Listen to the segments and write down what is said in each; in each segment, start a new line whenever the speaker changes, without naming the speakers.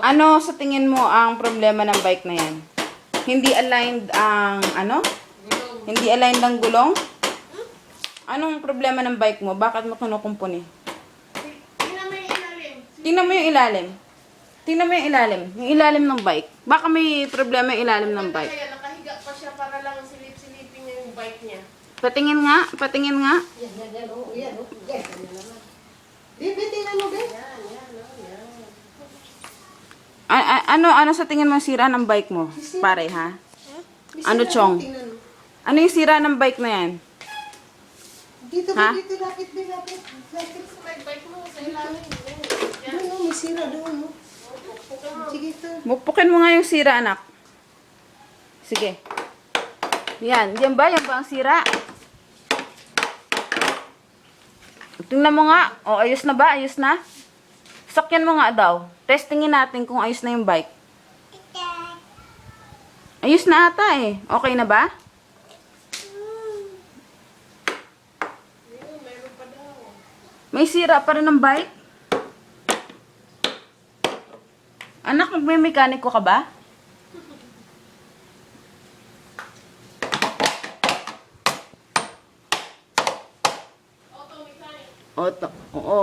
Ano sa tingin mo ang problema ng bike na yan? Hindi aligned ang ano? Hindi aligned ang gulong? Anong problema ng bike mo? Bakit mo kinukumpuni?
Tingnan mo yung ilalim.
Tingnan mo yung ilalim. Tingnan mo yung ilalim. Yung ilalim ng bike. Baka may problema yung ilalim ng bike.
Kaya nakahiga pa siya para lang silip-silipin niya yung bike niya.
Patingin nga. Patingin nga.
Yan, oh, yan, oh. Yan, yan naman. Babe, tingnan mo, babe.
Yan, yan.
Ano sa tingin mo sira ng bike mo? Pare, ha? Ano, Chong?
Tingnan mo.
Ano yung sira ng bike na yan?
Dito,
Ha?
babe, dito, lapit, babe, lapit. Lapit.
Sa may bike mo, sa ilalim. Yan.
Doon, oh, may sira doon, oh. Sige, ito.
Bukpukin mo nga yung sira, anak. Sige. Yan. Yan ba? Yan ba ang sira? Tingnan mo nga. O, ayos na ba? Ayos na? Sakyan mo nga daw. Testingin natin kung ayos na yung bike. Ayos na ata eh. Okay na ba?
Meron pa daw.
May sira pa rin ng bike? Anak, magme-mekaniko ka ba?
Auto mechanic.
Oo.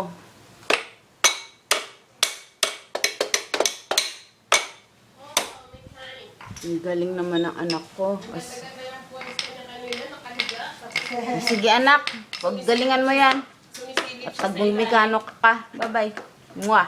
Auto mechanic.
Ang galing naman ng anak ko.
Ganda yung pwesto niya kanina, nakahiga. Tapos
Sige anak, paggalingan mo yan.
sumisilip
At
siya sa ilalim.
magmimekano ka pa. Bye-bye. Mwah.